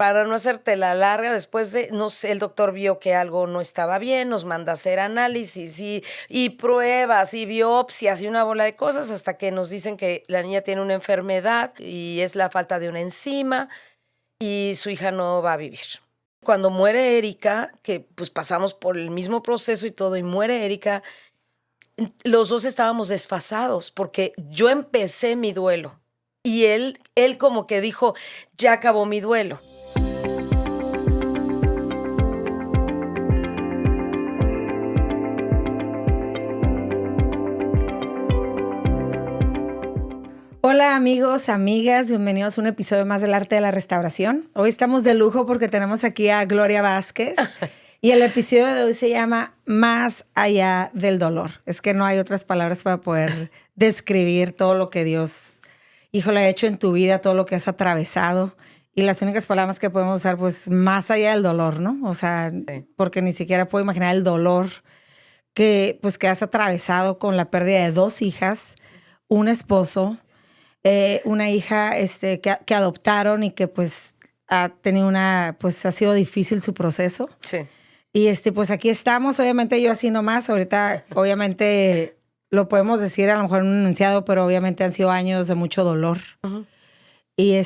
para no hacerte la larga, después de, no sé, el doctor vio que algo no estaba bien, nos manda a hacer análisis y pruebas y biopsias y una bola de cosas hasta que nos dicen que la niña tiene una enfermedad y es la falta de una enzima y su hija no va a vivir. Cuando muere Erika, que pues pasamos por el mismo proceso y todo, y muere Erika, los dos estábamos desfasados porque yo empecé mi duelo y él como que dijo, ya acabó mi duelo. Hola amigos, amigas, bienvenidos a un episodio más del Arte de la Restauración. Hoy estamos de lujo porque tenemos aquí a Gloria Vázquez y el episodio de hoy se llama Más allá del dolor. Es que no hay otras palabras para poder describir todo lo que Dios, híjole, ha hecho en tu vida, todo lo que has atravesado. Y las únicas palabras que podemos usar, pues, más allá del dolor, ¿no? O sea, sí, porque ni siquiera puedo imaginar el dolor que has atravesado con la pérdida de 2 hijas, un esposo, una hija que adoptaron y que pues ha tenido ha sido difícil su proceso. Sí. Y pues aquí estamos, obviamente yo así nomás, ahorita obviamente lo podemos decir a lo mejor en un enunciado, pero obviamente han sido años de mucho dolor. Uh-huh. Y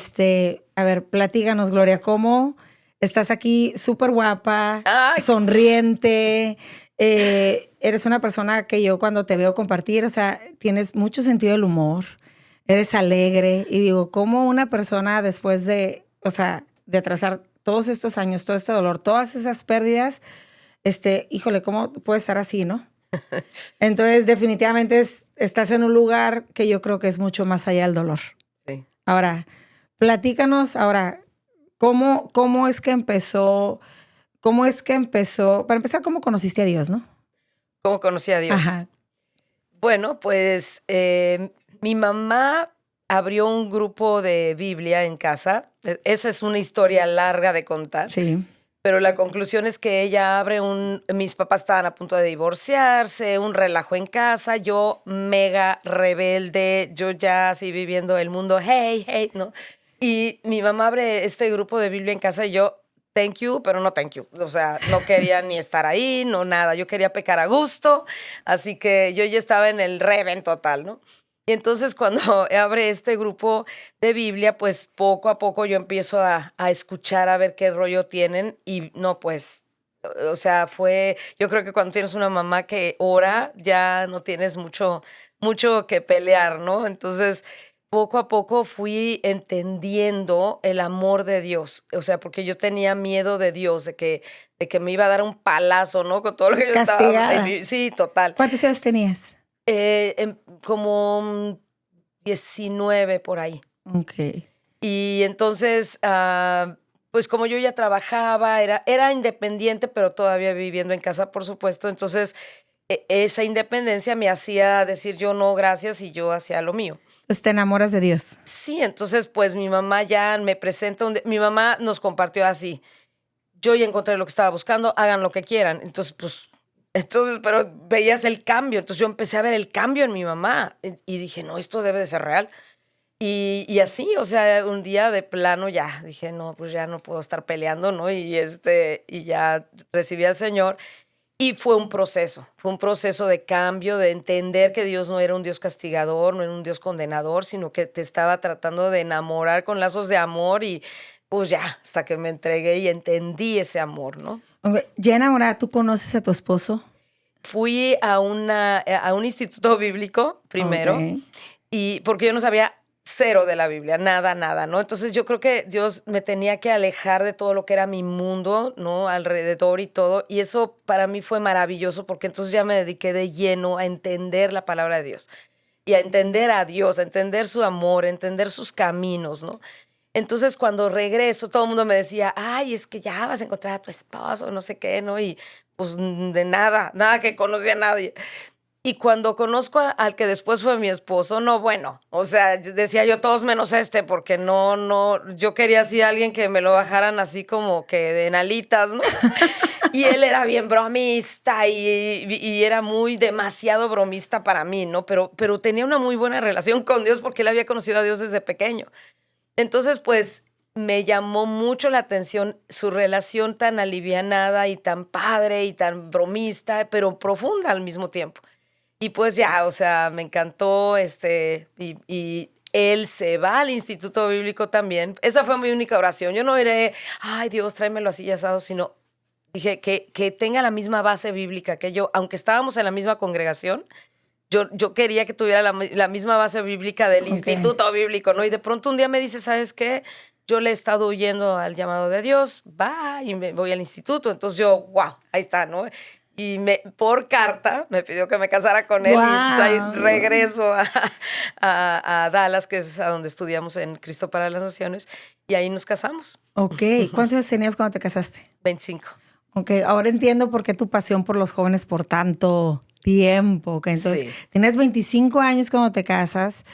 a ver, platíganos, Gloria, ¿cómo estás aquí súper guapa, sonriente? Eres una persona que yo cuando te veo compartir, o sea, tienes mucho sentido del humor. Eres alegre y digo, ¿cómo una persona después de atravesar todos estos años, todo este dolor, todas esas pérdidas, híjole, ¿cómo puede estar así, no? Entonces, definitivamente estás en un lugar que yo creo que es mucho más allá del dolor. Sí. Ahora, platícanos ¿cómo es que empezó? Para empezar, ¿cómo conociste a Dios, no? ¿Cómo conocí a Dios? Ajá. Bueno, pues mi mamá abrió un grupo de Biblia en casa. Esa es una historia larga de contar. Sí. Pero la conclusión es que ella abre mis papás estaban a punto de divorciarse, un relajo en casa, yo mega rebelde, yo ya así viviendo el mundo, hey, ¿no? Y mi mamá abre este grupo de Biblia en casa y yo, thank you, pero no thank you. O sea, no quería ni estar ahí, no nada. Yo quería pecar a gusto, así que yo ya estaba en el reven total, ¿no? Y entonces cuando abre este grupo de Biblia, pues poco a poco yo empiezo a escuchar, a ver qué rollo tienen y no, pues, o sea, yo creo que cuando tienes una mamá que ora, ya no tienes mucho que pelear, ¿no? Entonces, poco a poco fui entendiendo el amor de Dios, o sea, porque yo tenía miedo de Dios, de que me iba a dar un palazo, ¿no? Con todo lo que yo Castigada. estaba. Sí, total. ¿Cuántos años tenías? Como 19 por ahí. Ok. Y entonces, pues como yo ya trabajaba, era independiente, pero todavía viviendo en casa, por supuesto. Entonces, esa independencia me hacía decir yo no, gracias, y yo hacía lo mío. Pues te enamoras de Dios. Sí, entonces, pues mi mamá ya me presenta, mi mamá nos compartió así, yo ya encontré lo que estaba buscando, hagan lo que quieran. Entonces, pero veías el cambio, entonces yo empecé a ver el cambio en mi mamá y dije, no, esto debe de ser real. Y así, o sea, un día de plano ya dije, no, pues ya no puedo estar peleando, ¿no? Y ya recibí al Señor y fue un proceso de cambio, de entender que Dios no era un Dios castigador, no era un Dios condenador, sino que te estaba tratando de enamorar con lazos de amor y pues ya, hasta que me entregué y entendí ese amor, ¿no? Okay. Ya enamorada, ¿tú conoces a tu esposo? Fui a un instituto bíblico primero, Okay. y porque yo no sabía cero de la Biblia, nada, ¿no? Entonces yo creo que Dios me tenía que alejar de todo lo que era mi mundo, ¿no? Alrededor y todo, y eso para mí fue maravilloso porque entonces ya me dediqué de lleno a entender la palabra de Dios y a entender a Dios, a entender su amor, a entender sus caminos, ¿no? Entonces, cuando regreso, todo el mundo me decía, ay, es que ya vas a encontrar a tu esposo, no sé qué, ¿no? Y pues de nada que conocía a nadie. Y cuando conozco al que después fue mi esposo, no, bueno, o sea, decía yo todos menos porque no, yo quería así a alguien que me lo bajaran así como que de nalitas, ¿no? Y él era bien bromista y era demasiado bromista para mí, ¿no? Pero tenía una muy buena relación con Dios porque él había conocido a Dios desde pequeño. Entonces, pues, me llamó mucho la atención su relación tan alivianada y tan padre y tan bromista, pero profunda al mismo tiempo. Y pues ya, o sea, me encantó, y él se va al Instituto Bíblico también. Esa fue mi única oración. Yo no iré, ay Dios, tráemelo así y asado, sino dije que tenga la misma base bíblica que yo, aunque estábamos en la misma congregación. Yo quería que tuviera la misma base bíblica del Instituto Bíblico, ¿no? Y de pronto un día me dice, ¿sabes qué? Yo le he estado huyendo al llamado de Dios, va, y me voy al instituto. Entonces yo, wow, ahí está, ¿no? Y por carta me pidió que me casara con él y pues ahí Wow. regreso a Dallas, que es a donde estudiamos en Cristo para las Naciones, y ahí nos casamos. Ok. ¿Cuántos años tenías cuando te casaste? 25. Ok, ahora entiendo por qué tu pasión por los jóvenes por tanto tiempo. Ok, entonces, Sí. tienes 25 años cuando te casas,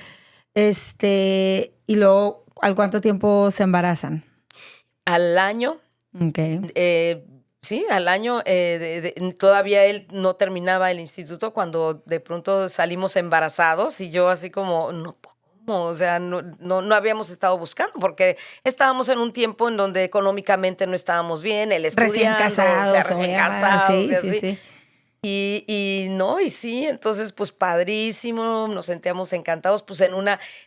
y luego, ¿al cuánto tiempo se embarazan? Al año. Ok. Sí, al año, todavía él no terminaba el instituto cuando de pronto salimos embarazados y yo así como, no, ¿cómo? O sea, no habíamos estado buscando porque estábamos en un tiempo en donde económicamente no estábamos bien, él Recién estudiando, o sea, casados, recién obviamente. casados y Sí, sí, así. sí. Y no, y sí, entonces, pues padrísimo, nos sentíamos encantados, pues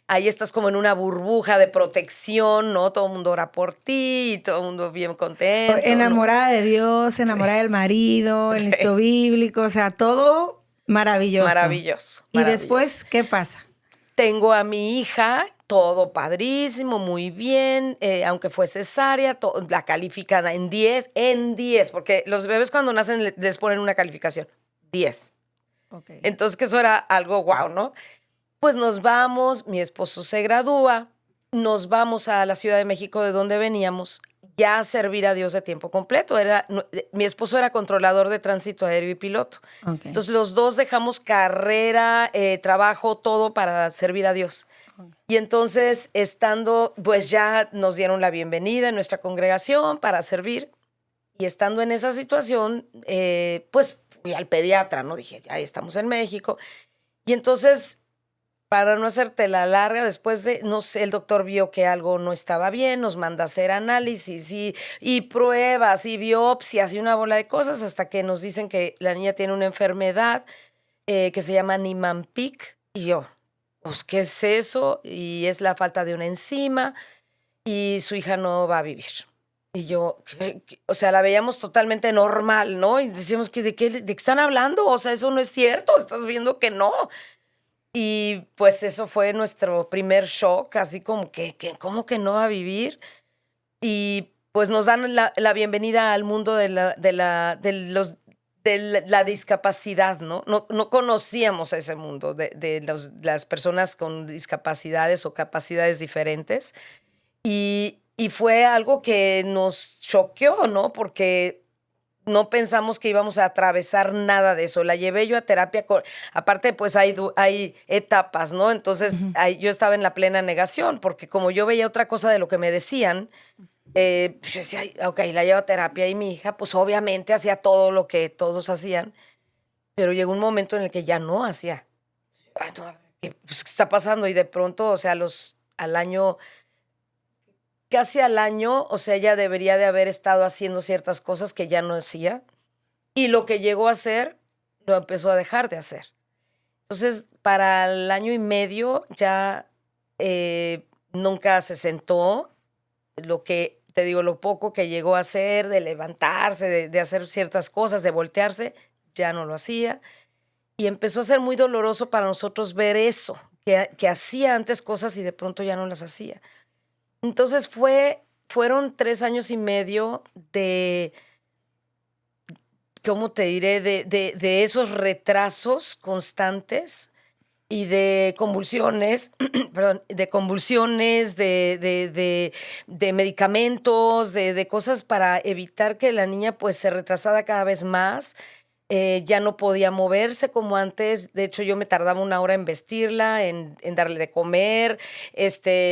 ahí estás como en una burbuja de protección, ¿no? Todo el mundo ora por ti y todo el mundo bien contento, ¿no? Enamorada de Dios, enamorada del marido, el Sí, instituto bíblico, o sea, todo maravilloso. maravilloso, Y maravilloso. después, ¿qué pasa? Tengo a mi hija, todo padrísimo, muy bien, aunque fue cesárea, la califican en 10, porque los bebés cuando nacen les ponen una calificación, 10. Ok. Entonces, que eso era algo guau, ¿no? Pues nos vamos, mi esposo se gradúa, nos vamos a la Ciudad de México de donde veníamos, ya a servir a Dios de tiempo completo. Mi esposo era controlador de tránsito aéreo y piloto. Ok. Entonces los dos dejamos carrera, trabajo, todo para servir a Dios. Y entonces estando, pues ya nos dieron la bienvenida en nuestra congregación para servir. Y estando en esa situación, pues fui al pediatra, ¿no? Dije, ya estamos en México. Y entonces, para no hacerte la larga, después de, no sé, el doctor vio que algo no estaba bien, nos manda a hacer análisis y pruebas y biopsias y una bola de cosas hasta que nos dicen que la niña tiene una enfermedad que se llama Niemann-Pick. Y yo, pues, ¿qué es eso? Y es la falta de una enzima y su hija no va a vivir. Y yo, o sea, la veíamos totalmente normal, ¿no? Y decíamos, ¿de qué están hablando? O sea, eso no es cierto, estás viendo que no. Y pues eso fue nuestro primer shock, así como ¿cómo que no va a vivir? Y pues nos dan la bienvenida al mundo de la discapacidad, ¿no? No conocíamos ese mundo de las personas con discapacidades o capacidades diferentes. Y fue algo que nos choqueó, ¿no? Porque no pensamos que íbamos a atravesar nada de eso. La llevé yo a terapia. Aparte, pues hay etapas, ¿no? Entonces, yo estaba en la plena negación, porque como yo veía otra cosa de lo que me decían, pues yo decía, "Ay, ok, la llevo a terapia", y mi hija, pues obviamente hacía todo lo que todos hacían, pero llegó un momento en el que ya no hacía. Ay, no, pues, ¿qué está pasando? Y de pronto, o sea, al año, casi al año, o sea, ella debería de haber estado haciendo ciertas cosas que ya no hacía. Y lo que llegó a hacer, lo empezó a dejar de hacer. Entonces, para el año y medio ya nunca se sentó. Lo que, te digo, lo poco que llegó a hacer, de levantarse, de hacer ciertas cosas, de voltearse, ya no lo hacía. Y empezó a ser muy doloroso para nosotros ver eso, que hacía antes cosas y de pronto ya no las hacía. Entonces fueron 3 años y medio de, ¿cómo te diré? De esos retrasos constantes y de convulsiones, perdón, de convulsiones, de medicamentos, de cosas para evitar que la niña pues se retrasara cada vez más. Ya no podía moverse como antes. De hecho, yo me tardaba 1 hora en vestirla, en darle de comer,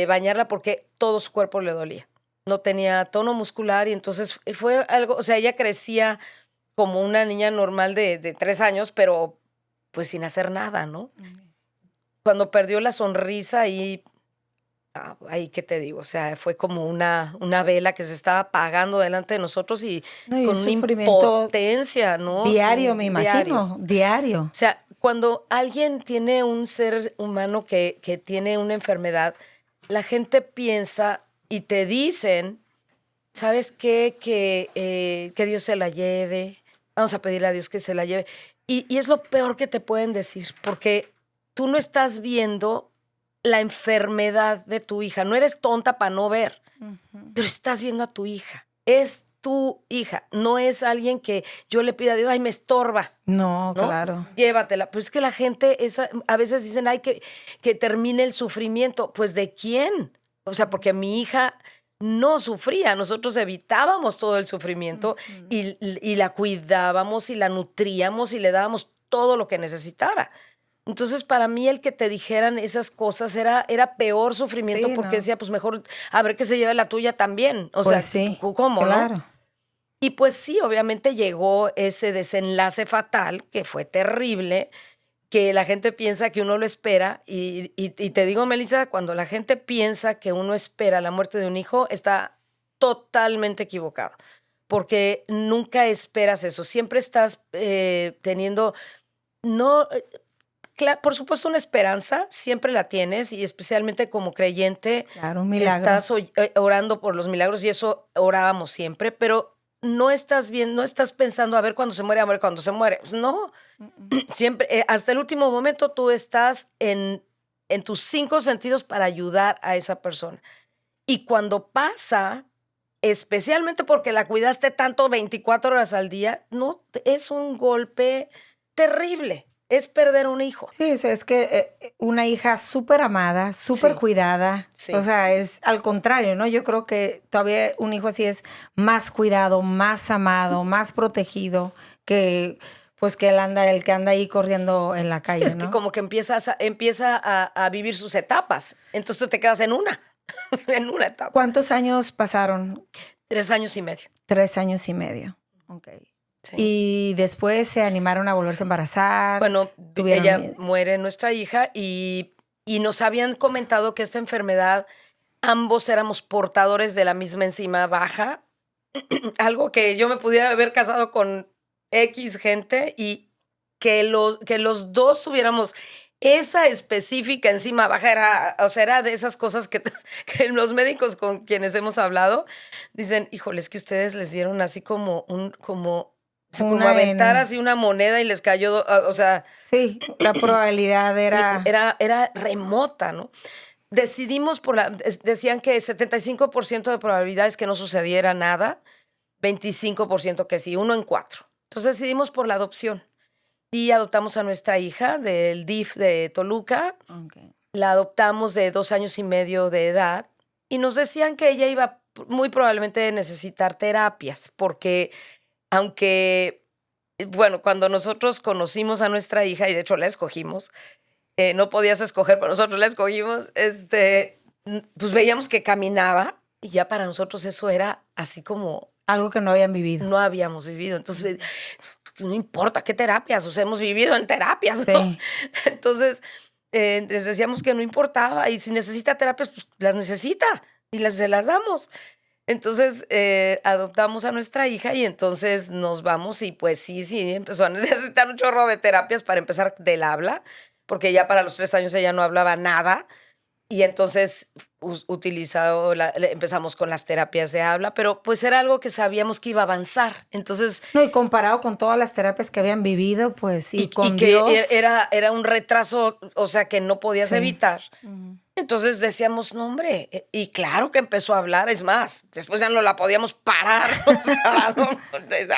bañarla, porque todo su cuerpo le dolía. No tenía tono muscular y entonces fue algo, o sea, ella crecía como una niña normal de 3 años, pero pues sin hacer nada, ¿no? Cuando perdió la sonrisa, ahí ahí qué te digo, o sea, fue como una vela que se estaba apagando delante de nosotros y No, y con un una sufrimiento impotencia, ¿no? diario, Sí, me diario. imagino, diario. O sea, cuando alguien tiene un ser humano que tiene una enfermedad, la gente piensa y te dicen, ¿sabes qué? Que Dios se la lleve. Vamos a pedirle a Dios que se la lleve. Y es lo peor que te pueden decir, porque tú no estás viendo la enfermedad de tu hija. No eres tonta para no ver, pero estás viendo a tu hija. Es tu hija, no es alguien que yo le pida a Dios, ay, me estorba. No, ¿No? claro. Llévatela. Pues es que la gente a veces dicen, ay, que termine el sufrimiento. Pues ¿de quién? O sea, porque mi hija no sufría. Nosotros evitábamos todo el sufrimiento y la cuidábamos y la nutríamos y le dábamos todo lo que necesitara. Entonces, para mí, el que te dijeran esas cosas era peor sufrimiento Sí, porque no. decía, pues mejor a ver que se lleve la tuya también. O Pues sea, sí, ¿cómo, no? claro. Y pues sí, obviamente llegó ese desenlace fatal, que fue terrible, que la gente piensa que uno lo espera. Y te digo, Melissa, cuando la gente piensa que uno espera la muerte de un hijo, está totalmente equivocado, porque nunca esperas eso. Siempre estás teniendo, no, por supuesto, una esperanza, siempre la tienes, y especialmente como creyente, Claro, un milagro. estás orando por los milagros, y eso orábamos siempre, pero no estás bien, no estás pensando a ver cuándo se muere, a ver cuándo se muere. Pues no, siempre, hasta el último momento tú estás en tus 5 sentidos para ayudar a esa persona. Y cuando pasa, especialmente porque la cuidaste tanto 24 horas al día, no, es un golpe terrible. Es perder un hijo. Sí, o sea, es que una hija súper amada, súper Sí, cuidada, sí. o sea, es al contrario, ¿no? Yo creo que todavía un hijo así es más cuidado, más amado, más protegido que pues que el que anda ahí corriendo en la Sí, calle, es que ¿no? como que empieza a vivir sus etapas. Entonces tú te quedas en una, en una etapa. ¿Cuántos años pasaron? 3 años y medio. 3 años y medio. Ok. Sí. Y después se animaron a volverse a embarazar. Bueno, tuvieron ella miedo. muere, nuestra hija, y nos habían comentado que esta enfermedad, ambos éramos portadores de la misma enzima baja, algo que yo me pudiera haber casado con X gente y que los dos tuviéramos esa específica enzima baja, era de esas cosas que, que los médicos con quienes hemos hablado dicen, híjole, es que ustedes les dieron así como aventar así una moneda y les cayó, o sea, Sí, la probabilidad era... era remota, ¿no? Decidimos decían que 75% de probabilidades que no sucediera nada, 25% que sí, 1 en 4. Entonces decidimos por la adopción y adoptamos a nuestra hija del DIF de Toluca. Okay. La adoptamos de 2 años y medio de edad y nos decían que ella iba muy probablemente a necesitar terapias porque aunque, bueno, cuando nosotros conocimos a nuestra hija, y de hecho la escogimos, no podías escoger, pero nosotros la escogimos, pues veíamos que caminaba y ya para nosotros eso era así como Algo que no habían vivido. no habíamos vivido. Entonces, no importa qué terapias, o sea, hemos vivido en terapias, ¿no? Sí. Entonces, les decíamos que no importaba y si necesita terapias, pues las necesita y se las damos. Entonces, adoptamos a nuestra hija y entonces nos vamos y pues sí, empezó a necesitar un chorro de terapias para empezar del habla, porque ya para los 3 años ella no hablaba nada. Y entonces empezamos con las terapias de habla, pero pues era algo que sabíamos que iba a avanzar. Entonces, No, y comparado con todas las terapias que habían vivido, pues, y con que Dios. era un retraso, o sea, que no podías Sí. evitar. Entonces decíamos, no, hombre, y claro que empezó a hablar, es más, después ya no la podíamos parar, o sea,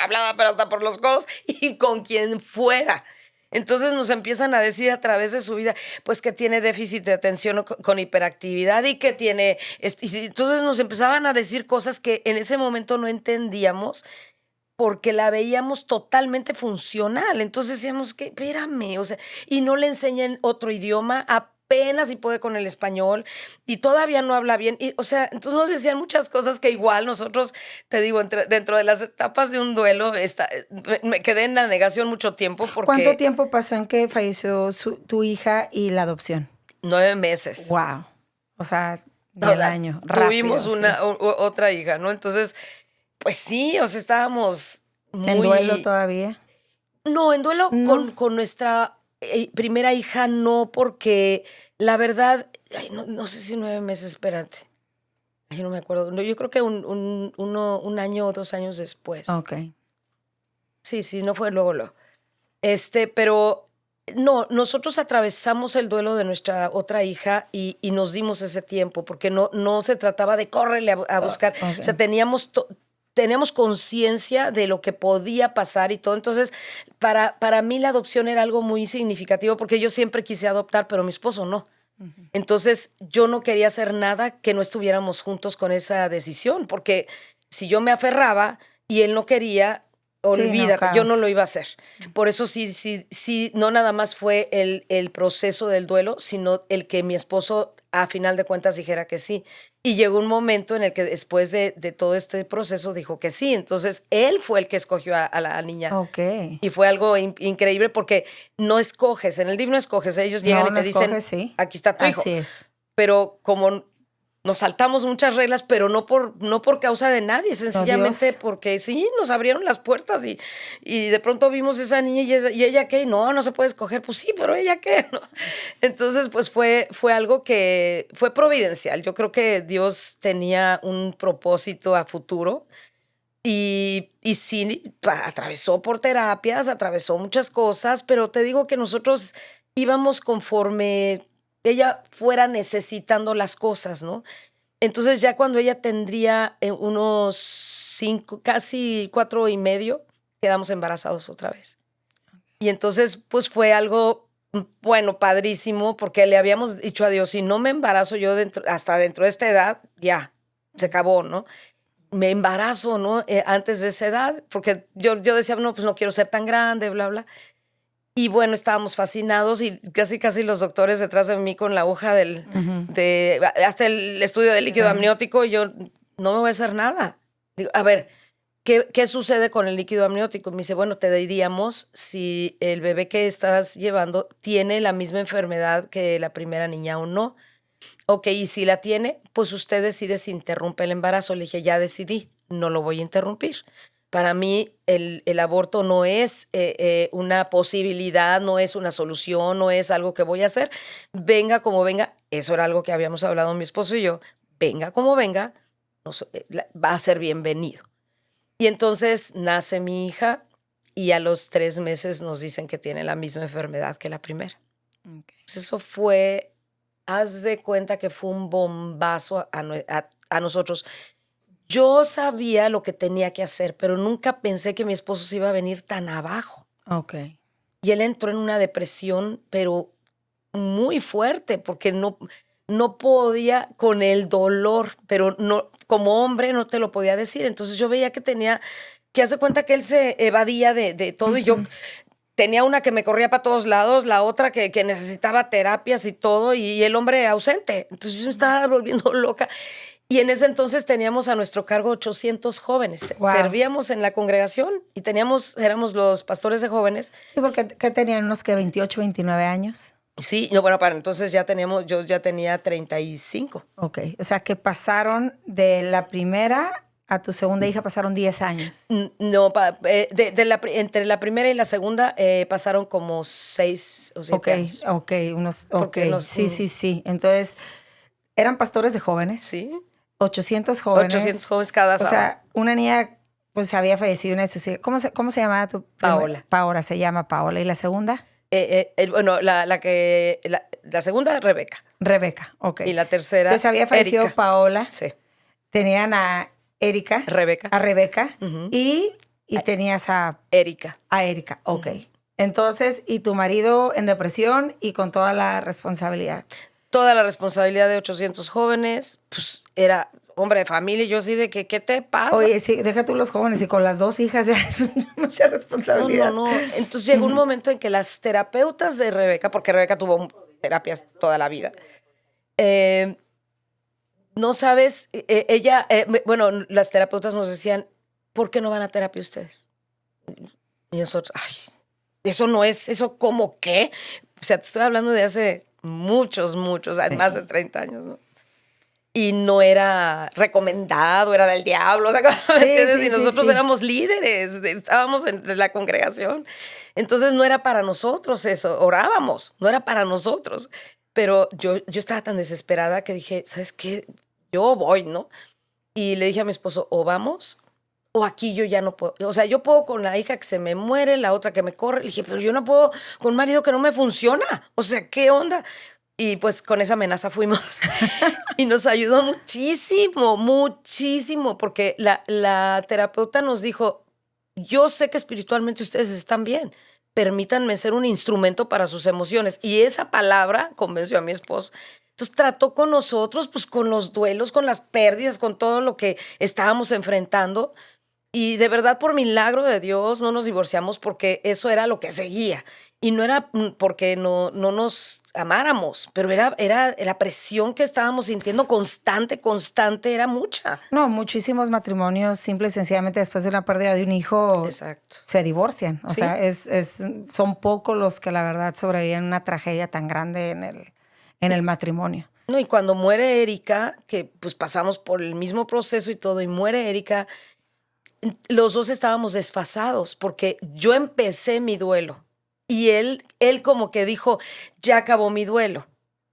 hablaba pero hasta por los codos y con quien fuera. Entonces nos empiezan a decir a través de su vida, pues que tiene déficit de atención con hiperactividad y que tiene, y entonces nos empezaban a decir cosas que en ese momento no entendíamos porque la veíamos totalmente funcional. Entonces decíamos que, espérame, o sea, y no le enseñan otro idioma, apenas si puede con el español y todavía no habla bien. Y, o sea, entonces nos decían muchas cosas que igual nosotros, te digo, dentro de las etapas de un duelo, me quedé en la negación mucho tiempo porque... ¿Cuánto tiempo pasó en que falleció tu hija y la adopción? 9 meses. Wow. O sea, Y el año, tuvimos rápido, otra hija, ¿no? Entonces, pues sí, o sea, estábamos muy... ¿En duelo todavía? No, en duelo No. con nuestra primera hija, no, porque la verdad, ay, no sé si 9 meses, espérate. Ay, no me acuerdo. No, yo creo que un año o 2 años después. Ok. Sí, no fue luego. Pero no, nosotros atravesamos el duelo de nuestra otra hija y nos dimos ese tiempo, porque no se trataba de córrele a buscar. O sea, Ok. teníamos conciencia de lo que podía pasar y todo. Entonces, para mí la adopción era algo muy significativo, porque yo siempre quise adoptar, pero mi esposo no. Entonces, yo no quería hacer nada que no estuviéramos juntos con esa decisión, porque si yo me aferraba y él no quería, Sí, no, olvídate, yo no caos. lo iba a hacer. Por eso sí, no nada más fue el proceso del duelo, sino el que mi esposo a final de cuentas dijera que sí. Y llegó un momento en el que después de todo este proceso dijo que sí. Entonces, él fue el que escogió a la niña. Ok. Y fue algo increíble, porque no escoges, en el DIF no escoges, ellos llegan No, y no te dicen, escoges, sí. aquí está tu hijo. Así es. Pero como nos saltamos muchas reglas, pero no por causa de nadie, sencillamente Dios. porque sí, nos abrieron las puertas y de pronto vimos esa niña y ella qué, no se puede escoger, pues sí, pero ella qué, ¿no? Entonces, pues fue algo que fue providencial. Yo creo que Dios tenía un propósito a futuro. Y sí, atravesó por terapias, atravesó muchas cosas, pero te digo que nosotros íbamos conforme ella fuera necesitando las cosas, ¿no? Entonces, ya cuando ella tendría unos 5, casi 4 y medio, quedamos embarazados otra vez. Y entonces, pues fue algo, bueno, padrísimo, porque le habíamos dicho a Dios, si no me embarazo yo hasta dentro de esta edad, ya, se acabó, ¿no? Me embarazo, ¿no? Antes de esa edad, porque yo decía, no, pues no quiero ser tan grande, bla, bla. Y bueno, estábamos fascinados y casi los doctores detrás de mí con la aguja hasta el estudio del líquido amniótico, y yo no me voy a hacer nada. Digo, a ver, ¿qué sucede con el líquido amniótico? Me dice, bueno, te diríamos si el bebé que estás llevando tiene la misma enfermedad que la primera niña o no. Ok, y si la tiene, pues usted decide si interrumpe el embarazo. Le dije, ya decidí, no lo voy a interrumpir. Para mí el aborto no es una posibilidad, no es una solución, no es algo que voy a hacer. Venga como venga, eso era algo que habíamos hablado mi esposo y yo, venga como venga, va a ser bienvenido. Y entonces nace mi hija y a los 3 meses nos dicen que tiene la misma enfermedad que la primera. Okay. Pues eso fue, haz de cuenta que fue un bombazo a nosotros. Yo sabía lo que tenía que hacer, pero nunca pensé que mi esposo se iba a venir tan abajo. Ok. Y él entró en una depresión, pero muy fuerte, porque no podía con el dolor, pero no, como hombre no te lo podía decir. Entonces yo veía que hace cuenta que él se evadía de todo, y yo tenía una que me corría para todos lados, la otra que necesitaba terapias y todo, y el hombre ausente. Entonces yo me estaba volviendo loca. Y en ese entonces teníamos a nuestro cargo 800 jóvenes. Wow. Servíamos en la congregación y éramos los pastores de jóvenes. Sí, porque ¿qué tenían unos que 28, 29 años? Sí, no, bueno, para entonces yo ya tenía 35. Ok, o sea que pasaron de la primera a tu segunda hija, pasaron 10 años. No, entre la primera y la segunda pasaron como 6 o 7 años. Ok, Porque sí. Entonces, eran pastores de jóvenes. Sí. 800 jóvenes. 800 jóvenes cada sábado. O sea, una niña pues había fallecido una de sus hijas. ¿Cómo se llamaba tu Paola. Paola, se llama Paola. ¿Y la segunda? Bueno, la segunda, Rebeca. Rebeca, ok. Y la tercera, Entonces había fallecido Erika. Paola. Sí. Tenían a Erika. Rebeca. A Rebeca. Uh-huh. Y tenías a Erika. A Erika, ok. Uh-huh. Entonces, y tu marido en depresión y con toda la responsabilidad. Toda la responsabilidad de 800 jóvenes, pues era hombre de familia, y yo así de que, ¿qué te pasa? Oye, sí, deja tú los jóvenes y con las 2 hijas ya es mucha responsabilidad. No. Entonces llegó un momento en que las terapeutas de Rebeca, porque Rebeca tuvo terapias toda la vida, no sabes, las terapeutas nos decían, ¿por qué no van a terapia ustedes? Y nosotros, ay, eso no es, eso ¿cómo qué? O sea, te estoy hablando de hace muchos, Sí. más de 30 años, ¿no? y no era recomendado, era del diablo, o sea, ¿me entiendes? sí, Y sí, nosotros sí. éramos líderes, estábamos en la congregación. Entonces no era para nosotros eso, orábamos, no era para nosotros. Pero yo estaba tan desesperada que dije, ¿sabes qué? Yo voy, ¿no? Y le dije a mi esposo, o vamos, o aquí yo ya no puedo. O sea, yo puedo con la hija que se me muere, la otra que me corre. Le dije, pero yo no puedo con un marido que no me funciona. O sea, ¿qué onda? Y pues con esa amenaza fuimos. Y nos ayudó muchísimo, muchísimo, porque la terapeuta nos dijo, yo sé que espiritualmente ustedes están bien, permítanme ser un instrumento para sus emociones. Y esa palabra convenció a mi esposo. Entonces trató con nosotros, pues con los duelos, con las pérdidas, con todo lo que estábamos enfrentando. Y de verdad, por milagro de Dios, no nos divorciamos porque eso era lo que seguía. Y no era porque no nos amáramos, pero era la presión que estábamos sintiendo constante, constante, era mucha. No, muchísimos matrimonios simple y sencillamente después de la pérdida de un hijo Exacto. se divorcian. O Sí. sea, son pocos los que la verdad sobreviven a una tragedia tan grande en el matrimonio. No, y cuando muere Erika, que pues pasamos por el mismo proceso y todo, y muere Erika, los dos estábamos desfasados porque yo empecé mi duelo y él como que dijo, ya acabó mi duelo.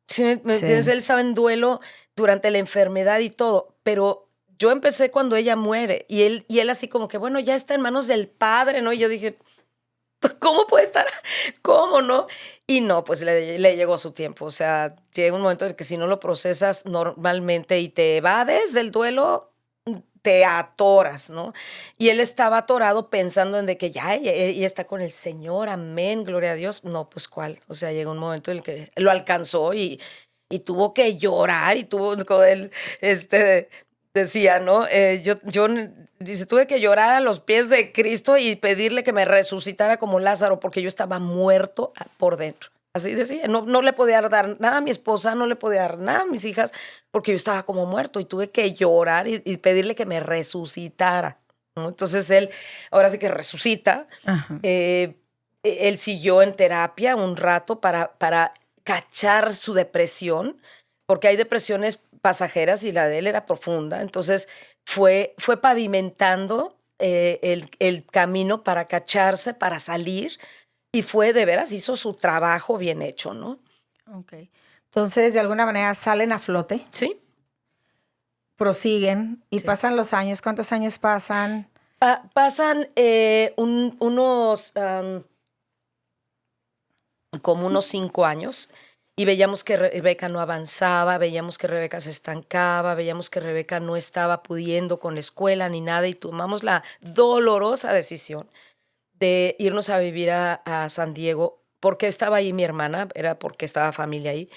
¿Sí me Sí. entiendes? Él estaba en duelo durante la enfermedad y todo, pero yo empecé cuando ella muere y él así como que, bueno, ya está en manos del Padre, ¿no? Y yo dije, ¿cómo puede estar? ¿Cómo no? Y no, pues le llegó su tiempo. O sea, llega un momento en el que si no lo procesas normalmente y te evades del duelo, te atoras, ¿no? Y él estaba atorado pensando en de que ya ella está con el Señor, amén, gloria a Dios. No, pues cuál. O sea, llegó un momento en el que lo alcanzó y tuvo que llorar y tuvo con él, decía, ¿no? Dice, tuve que llorar a los pies de Cristo y pedirle que me resucitara como Lázaro porque yo estaba muerto por dentro. Así decía, no le podía dar nada a mi esposa, no le podía dar nada a mis hijas porque yo estaba como muerto y tuve que llorar y pedirle que me resucitara, ¿no? Entonces él, ahora sí que resucita, Ajá. él siguió en terapia un rato para cachar su depresión, porque hay depresiones pasajeras y la de él era profunda. Entonces fue pavimentando el camino para cacharse, para salir, y fue de veras, hizo su trabajo bien hecho, ¿no? Ok. Entonces, de alguna manera salen a flote, Sí. prosiguen y Sí. pasan los años. ¿Cuántos años pasan? Pasan como unos 5 años y veíamos que Rebeca no avanzaba, veíamos que Rebeca se estancaba, veíamos que Rebeca no estaba pudiendo con la escuela ni nada y tomamos la dolorosa decisión de irnos a vivir a San Diego porque estaba ahí mi hermana, era porque estaba familia ahí,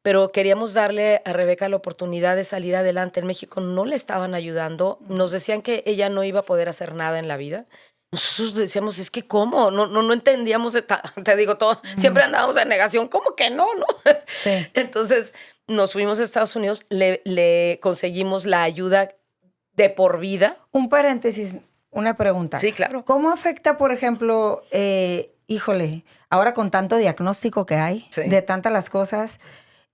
pero queríamos darle a Rebeca la oportunidad de salir adelante. En México no le estaban ayudando, nos decían que ella no iba a poder hacer nada en la vida. Nosotros decíamos, es que ¿cómo? No entendíamos, te digo todo, siempre andábamos en negación, ¿cómo que no? Sí. Entonces nos fuimos a Estados Unidos, le conseguimos la ayuda de por vida. Un paréntesis, una pregunta. Sí, claro. ¿Cómo afecta, por ejemplo, híjole, ahora con tanto diagnóstico que hay, Sí. de tantas las cosas,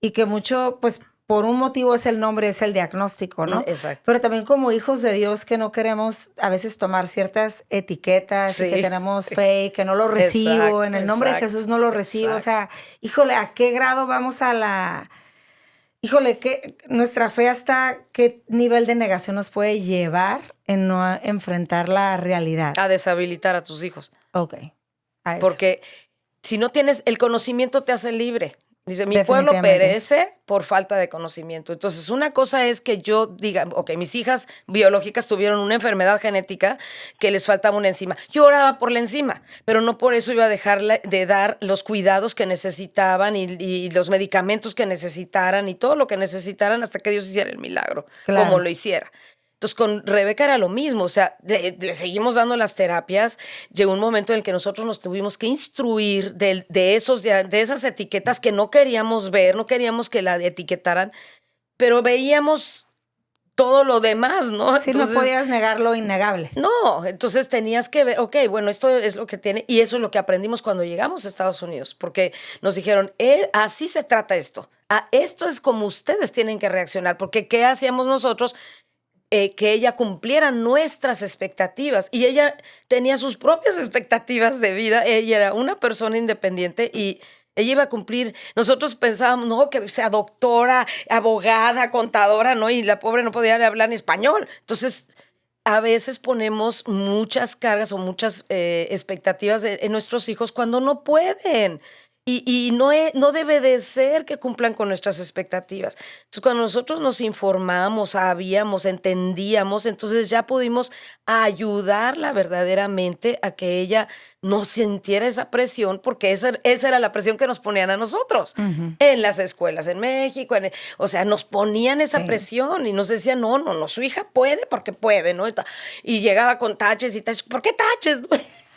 y que mucho, pues, por un motivo es el nombre, es el diagnóstico, ¿no? Exacto. Pero también como hijos de Dios que no queremos a veces tomar ciertas etiquetas y Sí, que tenemos sí. fe, que no lo recibo, Exacto, en el nombre de exacto, Jesús no lo recibo. O exacto. sea, híjole, ¿a qué grado vamos a la... Híjole, que nuestra fe hasta qué nivel de negación nos puede llevar en no enfrentar la realidad? A deshabilitar a tus hijos. Ok, a eso. Porque si no tienes, el conocimiento te hace libre. Dice, mi pueblo Definitivamente. perece por falta de conocimiento. Entonces, una cosa es que yo diga, ok, mis hijas biológicas tuvieron una enfermedad genética que les faltaba una enzima. Yo oraba por la enzima, pero no por eso iba a dejar de dar los cuidados que necesitaban y los medicamentos que necesitaran y todo lo que necesitaran hasta que Dios hiciera el milagro, Claro. como lo hiciera. Entonces, con Rebeca era lo mismo, o sea, le seguimos dando las terapias. Llegó un momento en el que nosotros nos tuvimos que instruir de esas etiquetas que no queríamos ver, no queríamos que la etiquetaran, pero veíamos todo lo demás, ¿no? Sí, entonces, no podías negar lo innegable. No, entonces tenías que ver, ok, bueno, esto es lo que tiene, y eso es lo que aprendimos cuando llegamos a Estados Unidos, porque nos dijeron, así se trata esto, esto es como ustedes tienen que reaccionar, porque ¿qué hacíamos nosotros? Que ella cumpliera nuestras expectativas, y ella tenía sus propias expectativas de vida, ella era una persona independiente y ella iba a cumplir. Nosotros pensábamos, no, que sea doctora, abogada, contadora, ¿no? Y la pobre no podía hablar ni español. Entonces, a veces ponemos muchas cargas o muchas expectativas en nuestros hijos cuando no pueden. Y no debe de ser que cumplan con nuestras expectativas. Entonces, cuando nosotros nos informamos, sabíamos, entendíamos, entonces ya pudimos ayudarla verdaderamente a que ella no sintiera esa presión, porque esa era la presión que nos ponían a nosotros en las escuelas en México. O sea, nos ponían esa presión y nos decían, no, su hija puede porque puede, ¿no? Y llegaba con taches y taches. ¿Por qué taches?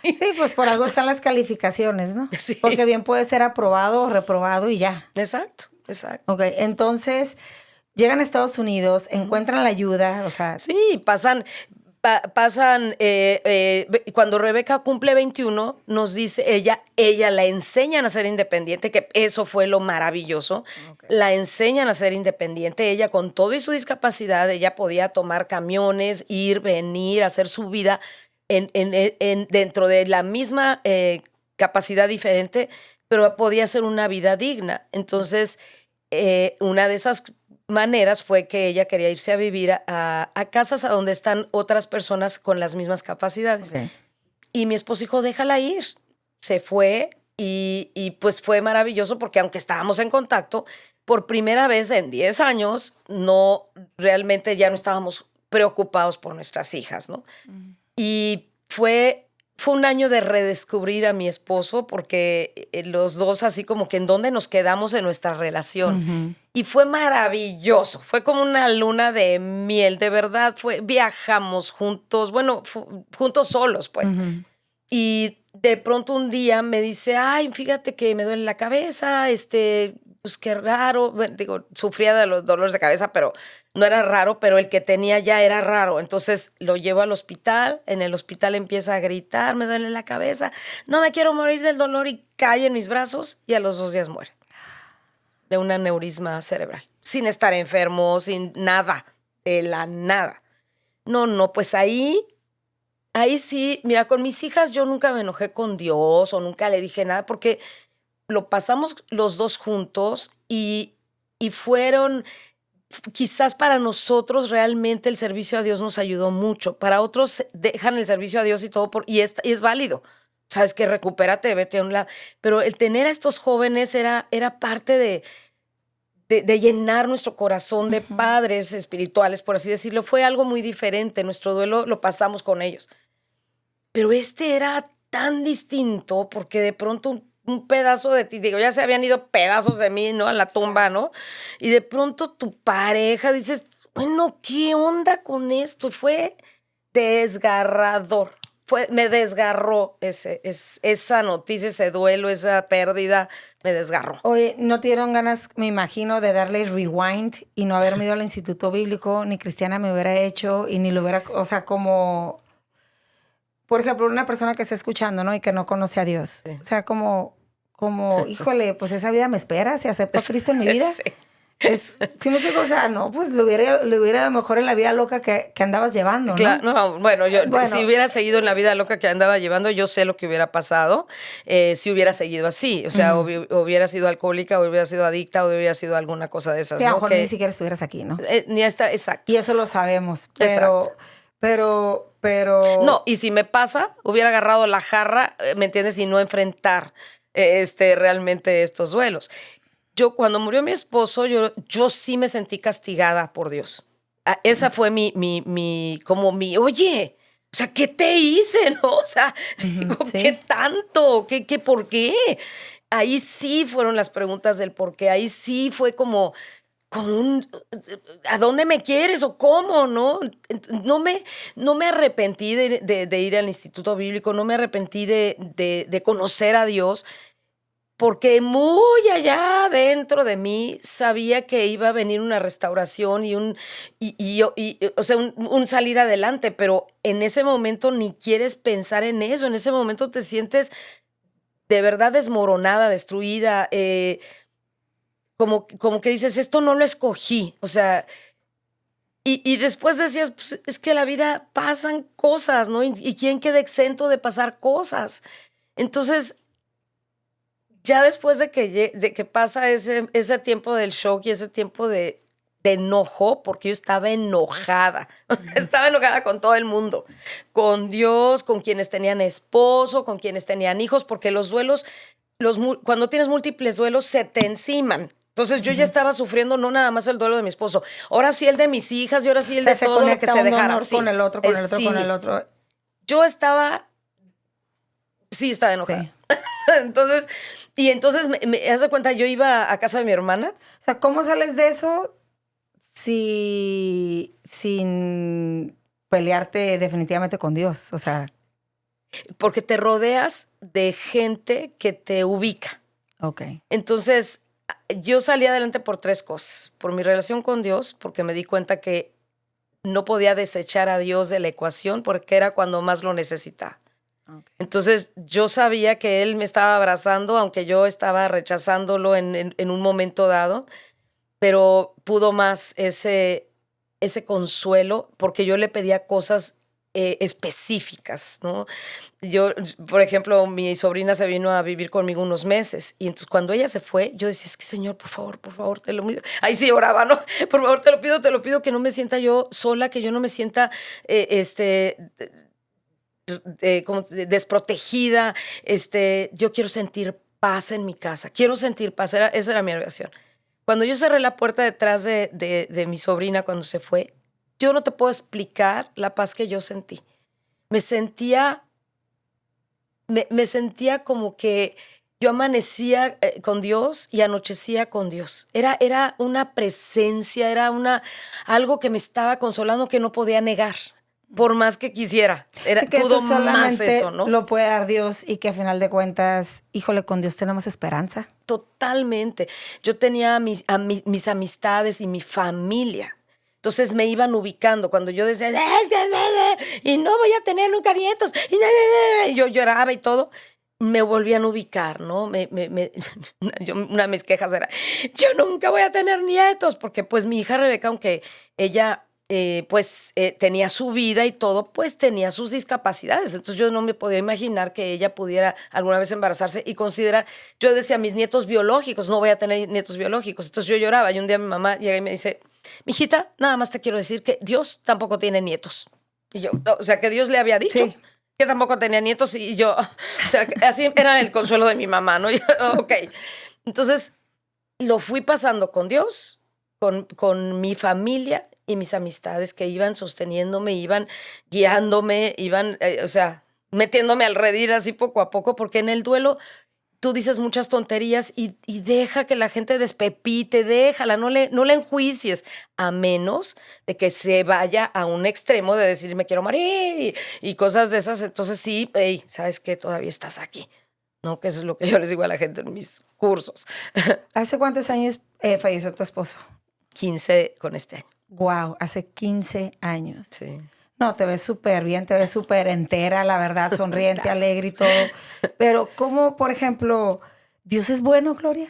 Sí, pues por algo están las calificaciones, ¿no? Sí. Porque bien puede ser aprobado o reprobado y ya. Exacto. Ok, entonces llegan a Estados Unidos, encuentran la ayuda, o sea... Sí, pasan, cuando Rebeca cumple 21, nos dice, ella la enseñan a ser independiente, que eso fue lo maravilloso. Okay. La enseñan a ser independiente. Ella, con todo y su discapacidad, ella podía tomar camiones, ir, venir, hacer su vida dentro de la misma capacidad diferente, pero podía ser una vida digna. Entonces, una de esas maneras fue que ella quería irse a vivir a casas a donde están otras personas con las mismas capacidades. Okay. Y mi esposo dijo, déjala ir. Se fue y pues fue maravilloso, porque aunque estábamos en contacto, por primera vez en 10 años, realmente ya no estábamos preocupados por nuestras hijas, ¿no? Y fue un año de redescubrir a mi esposo, porque los dos así como que en dónde nos quedamos en nuestra relación. Y fue maravilloso, fue como una luna de miel, de verdad. Viajamos juntos, bueno, juntos solos, pues. Y de pronto un día me dice, ay, fíjate que me duele la cabeza, pues qué raro. Digo, sufría de los dolores de cabeza, pero no era raro, pero el que tenía ya era raro. Entonces lo llevo al hospital, en el hospital empieza a gritar, me duele la cabeza, no me quiero morir del dolor, y cae en mis brazos y a los 2 días muere de un aneurisma cerebral, sin estar enfermo, sin nada, de la nada. No, pues ahí sí, mira, con mis hijas yo nunca me enojé con Dios o nunca le dije nada, porque lo pasamos los dos juntos y fueron, quizás para nosotros realmente el servicio a Dios nos ayudó mucho. Para otros dejan el servicio a Dios y todo, y es válido. Sabes que recupérate, vete a un lado. Pero el tener a estos jóvenes era parte de llenar nuestro corazón de padres espirituales, por así decirlo. Fue algo muy diferente. Nuestro duelo lo pasamos con ellos. Pero era tan distinto, porque de pronto un pedazo de ti, digo, ya se habían ido pedazos de mí, ¿no? A la tumba, ¿no? Y de pronto tu pareja, dices, bueno, ¿qué onda con esto? Fue desgarrador. Me desgarró esa noticia, ese duelo, esa pérdida, me desgarró. Oye, ¿no te dieron ganas, me imagino, de darle rewind y no haberme ido al Instituto Bíblico, ni cristiana me hubiera hecho y ni lo hubiera, o sea, como... Por ejemplo, una persona que está escuchando, ¿no? Y que no conoce a Dios. Sí. O sea, como, híjole, pues esa vida me espera, si acepto a Cristo en mi vida. Sí. Sí me digo, o sea, no, pues le hubiera a lo mejor en la vida loca que andabas llevando, ¿no? Claro, no, bueno, si hubiera seguido en la vida loca que andaba llevando, yo sé lo que hubiera pasado si hubiera seguido así. O sea, hubiera sido alcohólica, o hubiera sido adicta, o hubiera sido alguna cosa de esas, sí, ¿no? A lo mejor ni siquiera estuvieras aquí, ¿no? Ni hasta, exacto. Y eso lo sabemos, exacto. Pero... No, y si me pasa, hubiera agarrado la jarra, ¿me entiendes? Y no enfrentar realmente estos duelos. Yo, cuando murió mi esposo, yo sí me sentí castigada por Dios. Esa fue oye, o sea, ¿qué te hice, no? O sea, digo, ¿sí? ¿Qué tanto? ¿Qué, por qué? Ahí sí fueron las preguntas del por qué. Ahí sí fue como ¿a dónde me quieres o cómo? No me arrepentí de ir al Instituto Bíblico, no me arrepentí de conocer a Dios, porque muy allá dentro de mí sabía que iba a venir una restauración o sea, un salir adelante, pero en ese momento ni quieres pensar en eso, en ese momento te sientes de verdad desmoronada, destruida, como que dices, esto no lo escogí, o sea, y después decías, pues, es que la vida pasan cosas, ¿no? Y quién queda exento de pasar cosas. Entonces, ya después de que pasa ese tiempo del shock y ese tiempo de enojo, porque yo estaba enojada, o sea, estaba enojada con todo el mundo, con Dios, con quienes tenían esposo, con quienes tenían hijos, porque los duelos, cuando tienes múltiples duelos, se te enciman. Entonces yo ya estaba sufriendo no nada más el duelo de mi esposo, ahora sí el de mis hijas y ahora sí O el sea, de se todo lo que conecta se un dejara. dolor Sí, con el otro, con el otro, con sí. el otro. Yo estaba, sí, estaba enojada. Sí. Entonces me haz de cuenta, yo iba a casa de mi hermana. O sea, ¿cómo sales de eso sin pelearte definitivamente con Dios? O sea, Porque te rodeas de gente que te ubica. ok. Entonces, yo salí adelante por 3 cosas. Por mi relación con Dios, porque me di cuenta que no podía desechar a Dios de la ecuación porque era cuando más lo necesitaba. Ok. Entonces, yo sabía que Él me estaba abrazando, aunque yo estaba rechazándolo en un momento dado, pero pudo más ese consuelo porque yo le pedía cosas específicas, ¿no? Yo, por ejemplo, mi sobrina se vino a vivir conmigo unos meses y entonces cuando ella se fue, yo decía, es que Señor, por favor, te lo pido. Ahí sí oraba, ¿no? Por favor, te lo pido que no me sienta yo sola, que yo no me sienta, como desprotegida. Yo quiero sentir paz en mi casa, quiero sentir paz, esa era mi oración. Cuando yo cerré la puerta detrás de mi sobrina cuando se fue, yo no te puedo explicar la paz que yo sentí. Me sentía me sentía como que yo amanecía con Dios y anochecía con Dios. Era una presencia, era algo que me estaba consolando que no podía negar, por más que quisiera. Sí, que eso Pudo más solamente eso, ¿no? lo puede dar Dios y que a final de cuentas, híjole, con Dios tenemos esperanza. Totalmente. Yo tenía mis amistades y mi familia. Entonces me iban ubicando cuando yo decía, y no voy a tener nunca nietos, y yo lloraba y todo, me volvían a ubicar, ¿no? Una de mis quejas era, yo nunca voy a tener nietos, porque pues mi hija Rebeca, aunque ella tenía su vida y todo, pues tenía sus discapacidades. Entonces yo no me podía imaginar que ella pudiera alguna vez embarazarse y considerar, yo decía, mis nietos biológicos, no voy a tener nietos biológicos. Entonces yo lloraba y un día mi mamá llega y me dice, mijita, nada más te quiero decir que Dios tampoco tiene nietos. Y yo, o sea, que Dios le había dicho. Sí. Que tampoco tenía nietos y yo, o sea, así era el consuelo de mi mamá, ¿no? Ok. Entonces, lo fui pasando con Dios, con mi familia y mis amistades que iban sosteniéndome, iban guiándome, iban, o sea, metiéndome al redil así poco a poco, porque en el duelo tú dices muchas tonterías y deja que la gente despepite, déjala, no le enjuicies, a menos de que se vaya a un extremo de decir me quiero morir y cosas de esas. Entonces sí, hey, ¿sabes qué? Todavía estás aquí, ¿no? Que eso es lo que yo les digo a la gente en mis cursos. ¿Hace cuántos años falleció tu esposo? 15 con este año. Wow, hace 15 años. Sí. No, te ves súper bien, te ves súper entera, la verdad, sonriente, Gracias. alegre y todo. Pero ¿cómo, por ejemplo, Dios es bueno, Gloria?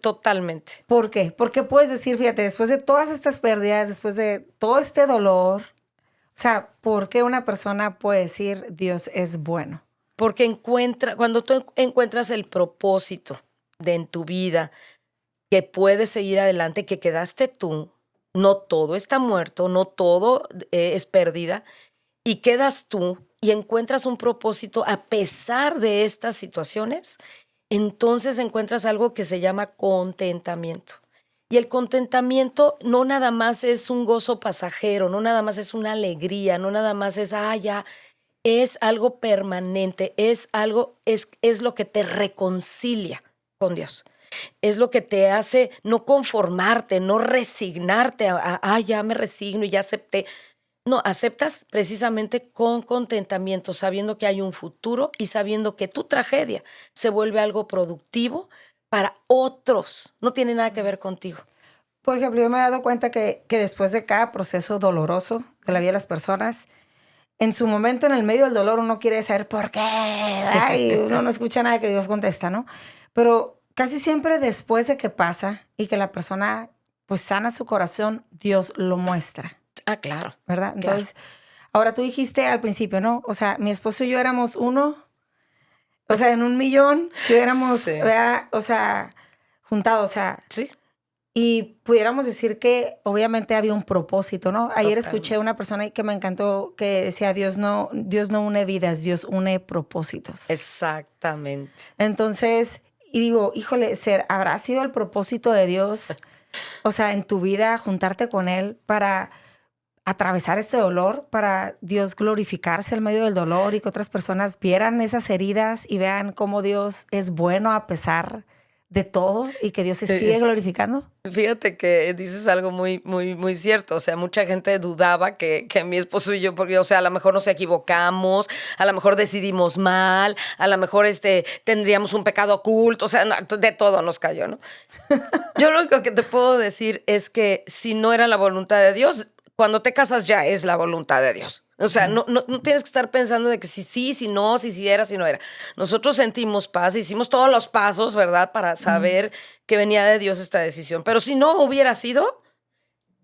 Totalmente. ¿Por qué? Porque puedes decir, fíjate, después de todas estas pérdidas, después de todo este dolor, o sea, ¿por qué una persona puede decir Dios es bueno? Porque cuando tú encuentras el propósito en tu vida, que puedes seguir adelante, que quedaste tú, no todo está muerto, no todo es pérdida, y quedas tú y encuentras un propósito a pesar de estas situaciones, entonces encuentras algo que se llama contentamiento. Y el contentamiento no nada más es un gozo pasajero, no nada más es una alegría, no nada más es, ya, es algo permanente, es lo que te reconcilia con Dios. Es lo que te hace no conformarte, no resignarte ya me resigno y ya acepté. No, aceptas precisamente con contentamiento, sabiendo que hay un futuro y sabiendo que tu tragedia se vuelve algo productivo para otros. No tiene nada que ver contigo. Por ejemplo, yo me he dado cuenta que después de cada proceso doloroso de la vida de las personas, en su momento, en el medio del dolor, uno quiere saber por qué. Ay, uno no escucha nada que Dios contesta, ¿no? Pero casi siempre después de que pasa y que la persona pues sana su corazón, Dios lo muestra, Ah, claro. ¿verdad? Claro. Entonces, ahora tú dijiste al principio, ¿no? O sea, mi esposo y yo éramos uno, o sea, en 1,000,000 que hubiéramos, Sí. ¿verdad? O sea, juntado, o sea, Sí, y pudiéramos decir que obviamente había un propósito, ¿no? Ayer escuché totalmente. una persona que me encantó que decía, Dios no une vidas, Dios une propósitos. Exactamente. Entonces, y digo, híjole, ¿habrá sido el propósito de Dios, o sea, en tu vida, juntarte con Él para atravesar este dolor, para Dios glorificarse en medio del dolor y que otras personas vieran esas heridas y vean cómo Dios es bueno a pesar de todo y que Dios se sigue glorificando? Fíjate que dices algo muy, muy, muy cierto. O sea, mucha gente dudaba que mi esposo y yo, porque, o sea, a lo mejor nos equivocamos, a lo mejor decidimos mal, a lo mejor tendríamos un pecado oculto, o sea, de todo nos cayó, ¿no? Yo lo único que te puedo decir es que si no era la voluntad de Dios, cuando te casas ya es la voluntad de Dios. O sea, no tienes que estar pensando de que si sí, si no, si sí era, si no era. Nosotros sentimos paz, hicimos todos los pasos, ¿verdad? Para saber que venía de Dios esta decisión. Pero si no hubiera sido,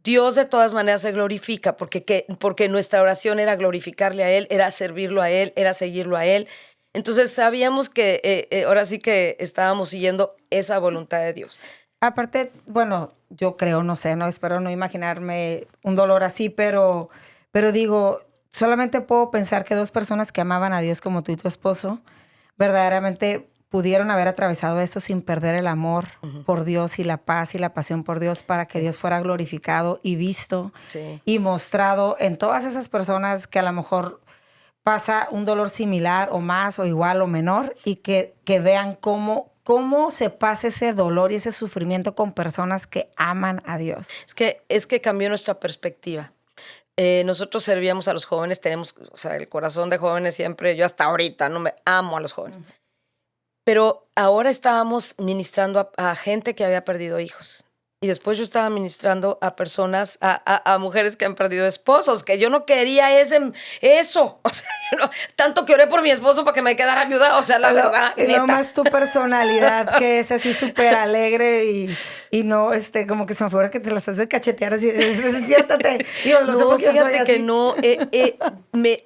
Dios de todas maneras se glorifica, porque nuestra oración era glorificarle a Él, era servirlo a Él, era seguirlo a Él. Entonces sabíamos que ahora sí que estábamos siguiendo esa voluntad de Dios. Aparte, bueno, yo creo, no sé, no espero no imaginarme un dolor así, pero digo, solamente puedo pensar que dos personas que amaban a Dios como tú y tu esposo, verdaderamente pudieron haber atravesado eso sin perder el amor por Dios y la paz y la pasión por Dios para que Dios fuera glorificado y visto Sí. y mostrado en todas esas personas que a lo mejor pasa un dolor similar o más o igual o menor y que vean cómo se pasa ese dolor y ese sufrimiento con personas que aman a Dios. Es que cambió nuestra perspectiva. Nosotros servíamos a los jóvenes, tenemos, o sea, el corazón de jóvenes siempre, yo hasta ahorita, no me amo a los jóvenes. Pero ahora estábamos ministrando a gente que había perdido hijos. Y después yo estaba ministrando a personas, a mujeres que han perdido esposos, que yo no quería eso. O sea, tanto que oré por mi esposo para que me quedara viuda. O sea, la verdad, Y neta. no más tu personalidad, que es así súper alegre y no, como que se me figura que te las haces cachetear así, despiértate. Digo, no sé por qué yo soy fíjate así. que no.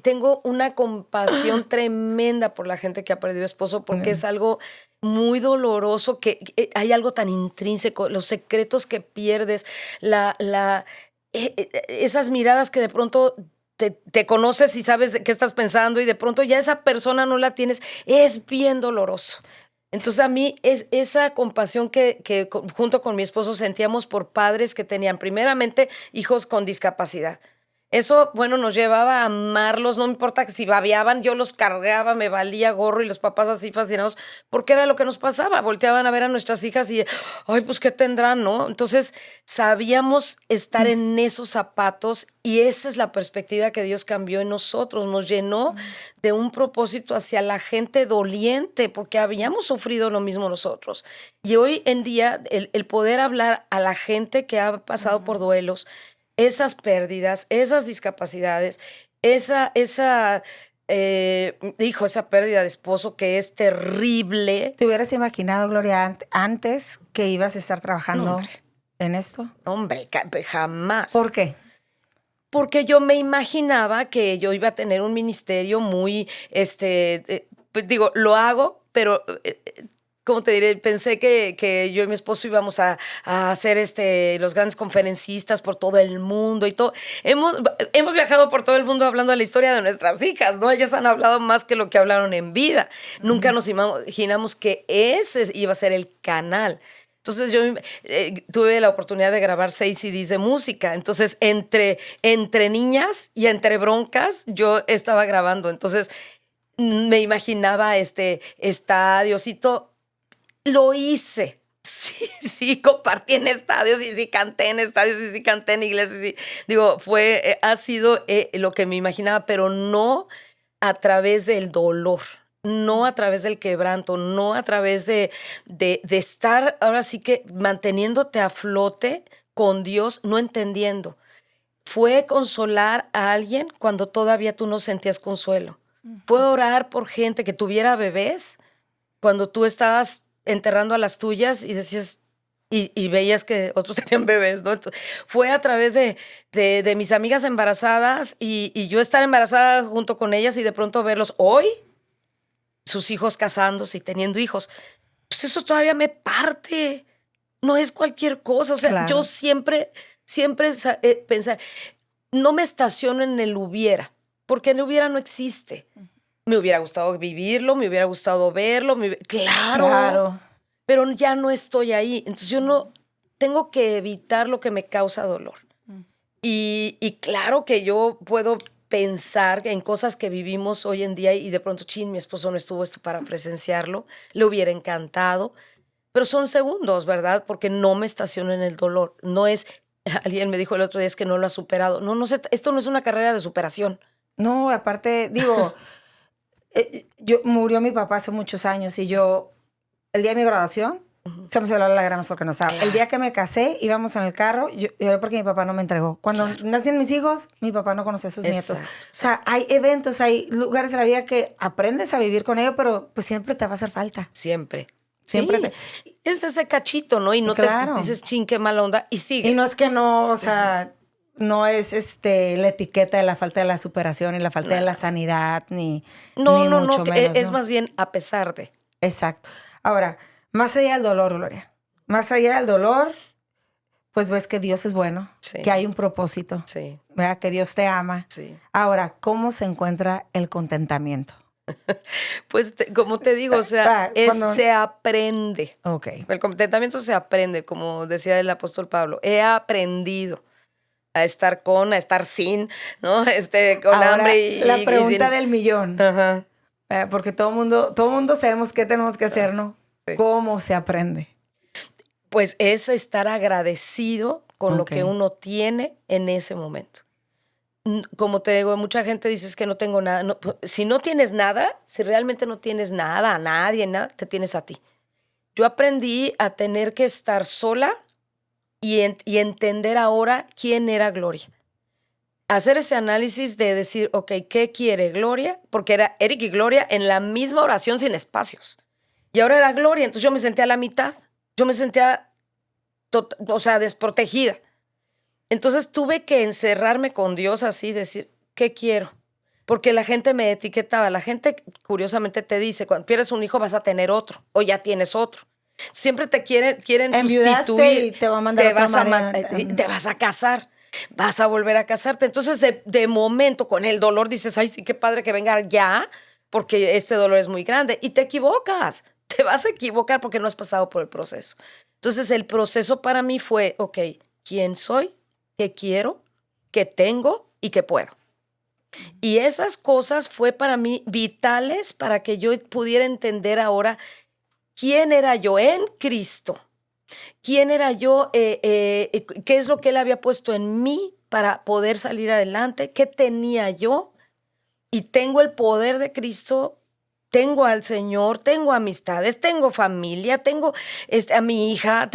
Tengo una compasión tremenda por la gente que ha perdido esposo, porque es algo muy doloroso, que hay algo tan intrínseco, los secretos que pierdes, esas miradas que de pronto te conoces y sabes de qué estás pensando y de pronto ya esa persona no la tienes, es bien doloroso. Entonces a mí es esa compasión que junto con mi esposo sentíamos por padres que tenían primeramente hijos con discapacidad. Eso, bueno, nos llevaba a amarlos, no me importa que si babeaban, yo los cargaba, me valía gorro y los papás así fascinados, porque era lo que nos pasaba, volteaban a ver a nuestras hijas y, ay, pues, ¿qué tendrán, no? Entonces, sabíamos estar en esos zapatos y esa es la perspectiva que Dios cambió en nosotros, nos llenó de un propósito hacia la gente doliente, porque habíamos sufrido lo mismo nosotros. Y hoy en día, el poder hablar a la gente que ha pasado por duelos, esas pérdidas, esas discapacidades, esa pérdida de esposo que es terrible. ¿Te hubieras imaginado, Gloria, antes que ibas a estar trabajando hombre. en esto? Hombre, jamás. ¿Por qué? Porque yo me imaginaba que yo iba a tener un ministerio muy, pues digo, lo hago, pero ¿cómo te diré? Pensé que yo y mi esposo íbamos a ser los grandes conferencistas por todo el mundo y todo. Hemos viajado por todo el mundo hablando de la historia de nuestras hijas, ¿no? Ellas han hablado más que lo que hablaron en vida. Nunca nos imaginamos que ese iba a ser el canal. Entonces yo tuve la oportunidad de grabar 6 CDs de música. Entonces entre niñas y entre broncas yo estaba grabando. Entonces me imaginaba estadios y todo. Lo hice, sí, sí compartí en estadios, y sí canté en estadios, y sí canté en iglesias. Y, digo, ha sido lo que me imaginaba, pero no a través del dolor, no a través del quebranto, no a través de estar ahora sí que manteniéndote a flote con Dios, no entendiendo. Fue consolar a alguien cuando todavía tú no sentías consuelo. Fue orar por gente que tuviera bebés cuando tú estabas enterrando a las tuyas y decías, y veías que otros tenían bebés, ¿no? Entonces, fue a través de mis amigas embarazadas y yo estar embarazada junto con ellas y de pronto verlos hoy, sus hijos casándose y teniendo hijos. Pues eso todavía me parte. No es cualquier cosa. O sea, Claro. yo siempre pensar, no me estaciono en el hubiera, porque el hubiera no existe. Me hubiera gustado vivirlo, me hubiera gustado verlo. Claro. Pero ya no estoy ahí. Entonces yo no tengo que evitar lo que me causa dolor. Y claro que yo puedo pensar en cosas que vivimos hoy en día y de pronto, chin, mi esposo no estuvo esto para presenciarlo, le hubiera encantado, pero son segundos, ¿verdad? Porque no me estaciono en el dolor. No es, alguien me dijo el otro día, es que no lo ha superado. No sé, esto no es una carrera de superación. No, aparte, digo, murió mi papá hace muchos años y yo, el día de mi graduación, se me salió la lágrimas porque no estaba. Claro. El día que me casé, íbamos en el carro, yo porque mi papá no me entregó. Cuando nacían mis hijos, mi papá no conocía a sus nietos. O sea, hay eventos, hay lugares de la vida que aprendes a vivir con ellos, pero pues siempre te va a hacer falta. Siempre. Siempre sí. Es ese cachito, ¿no? Y no claro. te dices, chin, qué mala onda, y sigues. Y no es que no, o sea, no es la etiqueta de la falta de la superación y la falta de la sanidad, ni mucho menos. Es más bien a pesar de. Exacto. Ahora, más allá del dolor, Gloria, más allá del dolor, pues ves que Dios es bueno, Sí. que hay un propósito, Sí. ¿verdad? Que Dios te ama. Sí. Ahora, ¿cómo se encuentra el contentamiento? Pues como te digo, o sea, se aprende. Ok. El contentamiento se aprende, como decía el apóstol Pablo. He aprendido a estar con, a estar sin, ¿no? Con ahora, hambre y la pregunta y sin... del millón. Ajá. Porque todo mundo sabemos qué tenemos que hacer, ¿no? Sí. ¿Cómo se aprende? Pues es estar agradecido con lo Ok. que uno tiene en ese momento. Como te digo, mucha gente dice es que no tengo nada. No, si no tienes nada, si realmente no tienes nada, a nadie, nada, te tienes a ti. Yo aprendí a tener que estar sola y entender ahora quién era Gloria. Hacer ese análisis de decir, ok, ¿qué quiere Gloria? Porque era Eric y Gloria en la misma oración sin espacios. Y ahora era Gloria, entonces yo me sentía a la mitad. Yo me sentía, desprotegida. Entonces tuve que encerrarme con Dios así, decir, ¿qué quiero? Porque la gente me etiquetaba. La gente, curiosamente, te dice, cuando pierdes un hijo vas a tener otro, o ya tienes otro. Siempre te quieren sustituir. Y te va a mandar te vas a casar, vas a volver a casarte. Entonces, de momento, con el dolor, dices, ay, sí, qué padre que venga ya, porque este dolor es muy grande. Y te equivocas, te vas a equivocar porque no has pasado por el proceso. Entonces, el proceso para mí fue, ok, ¿quién soy? ¿Qué quiero? ¿Qué tengo? ¿Y qué puedo? Y esas cosas fue para mí vitales para que yo pudiera entender ahora quién era yo en Cristo, quién era yo, qué es lo que Él había puesto en mí para poder salir adelante, qué tenía yo. Y tengo el poder de Cristo, tengo al Señor, tengo amistades, tengo familia, tengo a mi hija.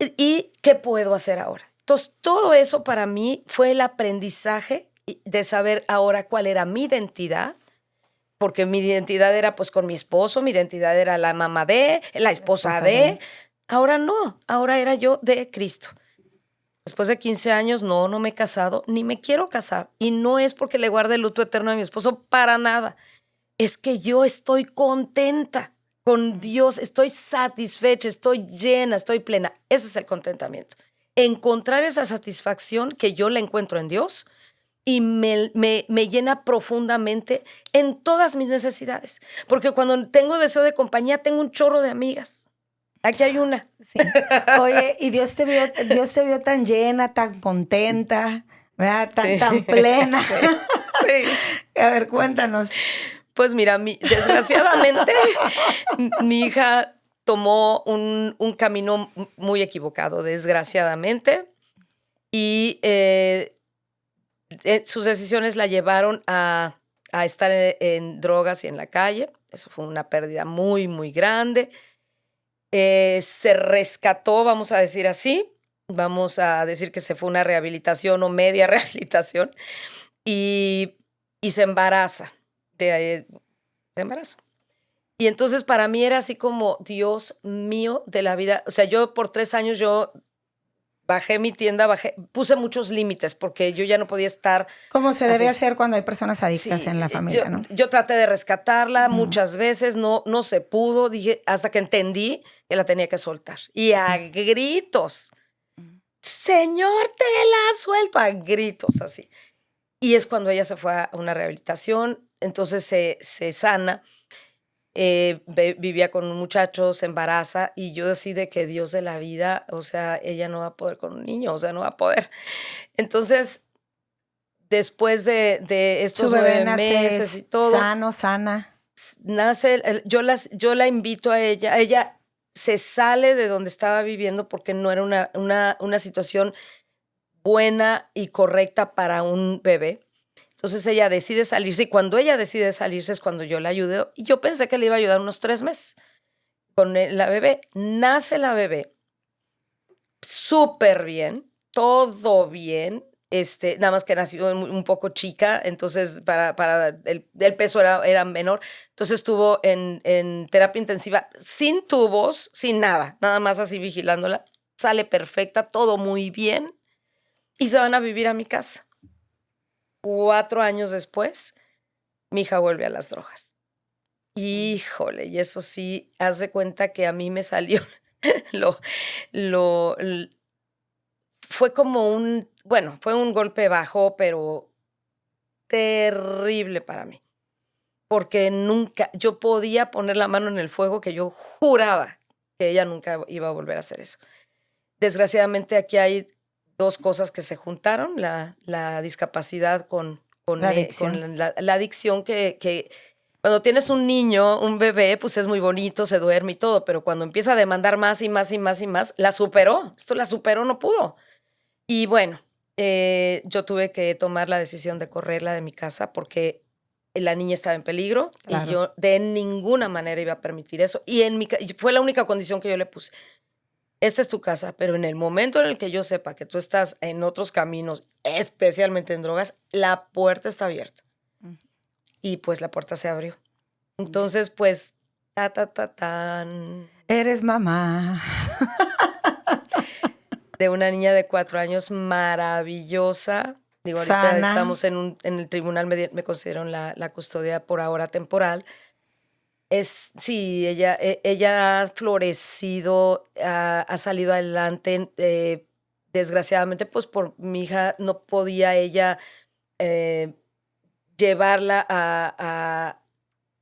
¿Y qué puedo hacer ahora? Entonces, todo eso para mí fue el aprendizaje de saber ahora cuál era mi identidad, porque mi identidad era pues con mi esposo, mi identidad era la mamá de, la esposa de. Ahora no, ahora era yo de Cristo. Después de 15 años, no me he casado, ni me quiero casar. Y no es porque le guarde el luto eterno a mi esposo, para nada. Es que yo estoy contenta con Dios, estoy satisfecha, estoy llena, estoy plena. Ese es el contentamiento. Encontrar esa satisfacción que yo la encuentro en Dios y me llena profundamente en todas mis necesidades. Porque cuando tengo deseo de compañía, tengo un chorro de amigas. Aquí hay una. Sí. Oye, y Dios te vio tan llena, tan contenta, ¿verdad? Tan plena. Sí. Sí. A ver, cuéntanos. Pues mira, desgraciadamente, mi hija tomó un camino muy equivocado, desgraciadamente, y sus decisiones la llevaron a estar en drogas y en la calle. Eso fue una pérdida muy, muy grande. Se rescató, vamos a decir así. Vamos a decir que se fue una rehabilitación o media rehabilitación. Y se embaraza. Se embaraza. Y entonces para mí era así como, Dios mío de la vida. O sea, yo por 3 años yo bajé mi tienda, puse muchos límites porque yo ya no podía estar. Como se debe así. hacer cuando hay personas adictas Sí, en la familia, ¿no? yo traté de rescatarla muchas veces, no se pudo, dije, hasta que entendí que la tenía que soltar. Y a gritos, Señor, te la suelto, a gritos así. Y es cuando ella se fue a una rehabilitación, entonces se sana. Vivía con un muchacho, se embaraza y yo decidí que Dios de la vida, o sea, ella no va a poder con un niño, o sea, no va a poder. Entonces, después de estos 9 meses y todo, sano, sana. nace, yo la invito a ella se sale de donde estaba viviendo porque no era una situación buena y correcta para un bebé. Entonces ella decide salirse y cuando ella decide salirse es cuando yo la ayudo y yo pensé que le iba a ayudar unos 3 meses con la bebé. Nace la bebé súper bien, todo bien, nada más que nació un poco chica, entonces para el peso era menor, entonces estuvo en terapia intensiva sin tubos, sin nada más así vigilándola, sale perfecta, todo muy bien y se van a vivir a mi casa. 4 años después, mi hija vuelve a las drogas. Híjole, y eso sí, haz de cuenta que a mí me salió fue como fue un golpe bajo, pero terrible para mí, porque nunca, yo podía poner la mano en el fuego que yo juraba que ella nunca iba a volver a hacer eso. Desgraciadamente aquí hay 2 cosas que se juntaron, la discapacidad con La adicción. con la adicción que cuando tienes un niño, un bebé, pues es muy bonito, se duerme y todo, pero cuando empieza a demandar más y más y más y más, la superó, no pudo. Y bueno, yo tuve que tomar la decisión de correrla de mi casa porque la niña estaba en peligro Claro. y yo de ninguna manera iba a permitir eso. Y fue la única condición que yo le puse. Esta es tu casa, pero en el momento en el que yo sepa que tú estás en otros caminos, especialmente en drogas, la puerta está abierta. Y pues la puerta se abrió. Entonces, pues, tan. Eres mamá. De una niña de 4 años maravillosa. Digo, ahorita Sana. estamos en el tribunal, me concedieron la custodia por ahora temporal. Sí, ella ha florecido, ha salido adelante. Desgraciadamente, pues por mi hija no podía ella llevarla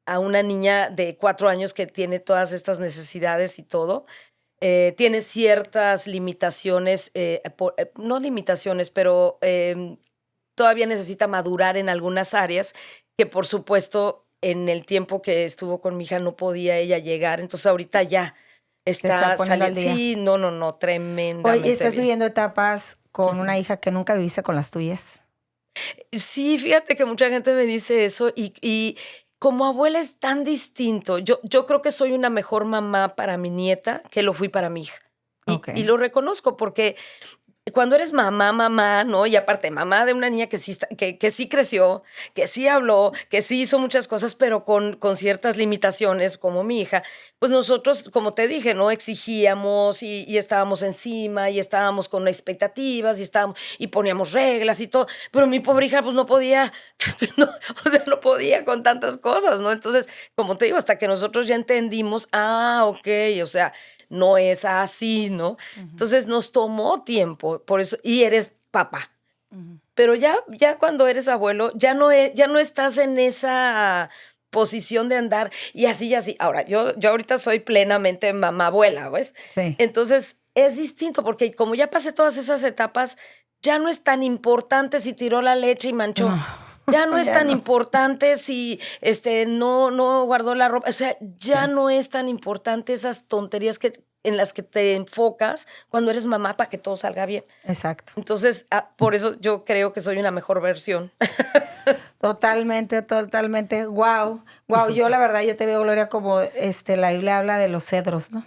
a una niña de 4 años que tiene todas estas necesidades y todo. Tiene ciertas limitaciones, no limitaciones, pero todavía necesita madurar en algunas áreas que, por supuesto, en el tiempo que estuvo con mi hija no podía ella llegar. Entonces, ahorita ya está poniendo al saliendo. día. Sí, no, tremendamente Oye, estás bien. viviendo etapas con una hija que nunca viviste con las tuyas. Sí, fíjate que mucha gente me dice eso y como abuela es tan distinto. Yo creo que soy una mejor mamá para mi nieta que lo fui para mi hija. Ok. Y lo reconozco porque cuando eres mamá, ¿no? Y aparte, mamá de una niña que sí, que sí creció, que sí habló, que sí hizo muchas cosas, pero con ciertas limitaciones, como mi hija, pues nosotros, como te dije, ¿no? Exigíamos y estábamos encima y estábamos con expectativas y poníamos reglas y todo, pero mi pobre hija, pues no podía, no, o sea, no podía con tantas cosas, ¿no? Entonces, como te digo, hasta que nosotros ya entendimos, ok, o sea, no es así, ¿no? Entonces nos tomó tiempo, por eso, y eres papá. Pero ya cuando eres abuelo, ya no estás en esa posición de andar y así y así. Ahora, yo ahorita soy plenamente mamá abuela, ¿ves? Sí. Entonces es distinto porque como ya pasé todas esas etapas, ya no es tan importante si tiró la leche y manchó. No. Ya no es Ya tan no. importante si no guardó la ropa. O sea, ya no es tan importante esas tonterías en las que te enfocas cuando eres mamá para que todo salga bien. Exacto. Entonces, por eso yo creo que soy una mejor versión. Totalmente, totalmente. Wow, wow. Yo la verdad, yo te veo, Gloria, como la Biblia habla de los cedros, ¿no?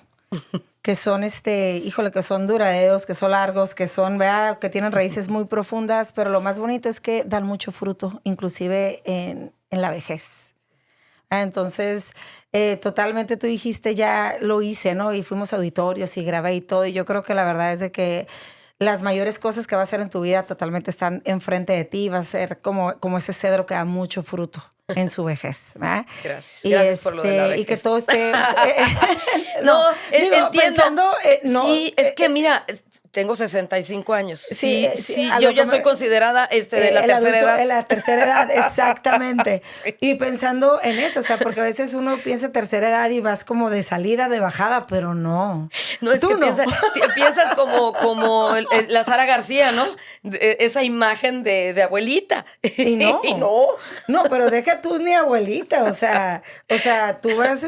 Que son híjole, que son duraderos, que son largos, que son, ¿verdad? Que tienen raíces muy profundas, pero lo más bonito es que dan mucho fruto, inclusive en la vejez. Entonces, totalmente tú dijiste, ya lo hice, ¿no? Y fuimos a auditorios y grabé y todo. Y yo creo que la verdad es de que las mayores cosas que vas a hacer en tu vida totalmente están enfrente de ti. Va a ser como ese cedro que da mucho fruto en su vejez, ¿verdad? Gracias. Y Gracias por lo de la y que vejez. todo esté... No, digo, entiendo. pensando... Sí, es que mira, tengo 65 años. Sí, Sí, a yo lo ya que soy considerada de la el tercera adulto edad. en la tercera edad, exactamente. Sí. Y pensando en eso, o sea, porque a veces uno piensa tercera edad y vas como de salida, de bajada, pero no. No, es Tú que no. piensas como la Sara García, ¿no? Esa imagen de abuelita. Y no. Y no. No, pero deja tú ni abuelita, o sea, tú vas,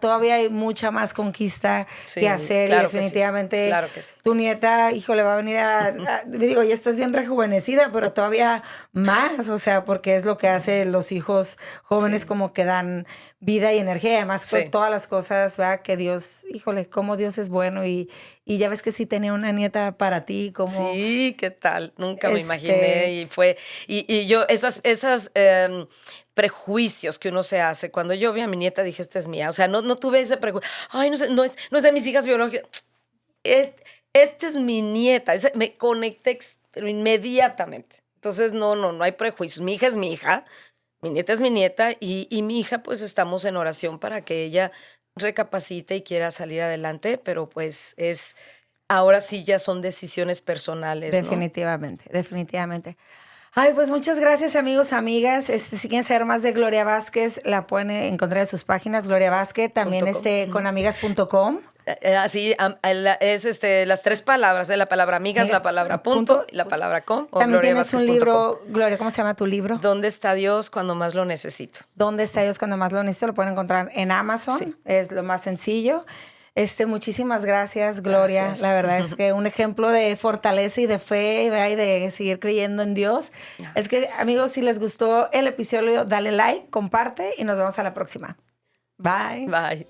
todavía hay mucha más conquista Sí, que hacer claro y que sí, definitivamente claro que sí. tu nieta, híjole, va a venir digo, ya estás bien rejuvenecida, pero todavía más, o sea, porque es lo que hace los hijos jóvenes Sí. como que dan vida y energía, y además con Sí. todas las cosas, ¿verdad? Que Dios, híjole, cómo Dios es bueno y ya ves que sí tenía una nieta para ti, como... Sí, ¿qué tal? Nunca me imaginé y fue, y yo, esas prejuicios que uno se hace, cuando yo vi a mi nieta dije, esta es mía, o sea, no tuve ese prejuicio, ay, no es de mis hijas biológicas, esta es mi nieta, me conecté inmediatamente, entonces no hay prejuicios, mi hija es mi hija, mi nieta es mi nieta y mi hija pues estamos en oración para que ella recapacite y quiera salir adelante, pero pues ahora sí ya son decisiones personales, ¿no? Definitivamente, definitivamente. Ay, pues muchas gracias, amigos, amigas. Si quieren saber más de Gloria Vázquez, la pueden encontrar en sus páginas, Gloria Vázquez, también .com. conamigas.com. Así es las tres palabras, la palabra amigas, la palabra punto y la palabra com o También tienes un gloriavázquez.com. libro, Gloria, ¿cómo se llama tu libro? ¿Dónde está Dios cuando más lo necesito? ¿Dónde está Dios cuando más lo necesito? Lo pueden encontrar en Amazon, Sí. es lo más sencillo. Muchísimas gracias, Gloria. Gracias. La verdad es que un ejemplo de fortaleza y de fe, ¿verdad? Y de seguir creyendo en Dios. Es que, amigos, si les gustó el episodio, dale like, comparte y nos vemos a la próxima. Bye. Bye.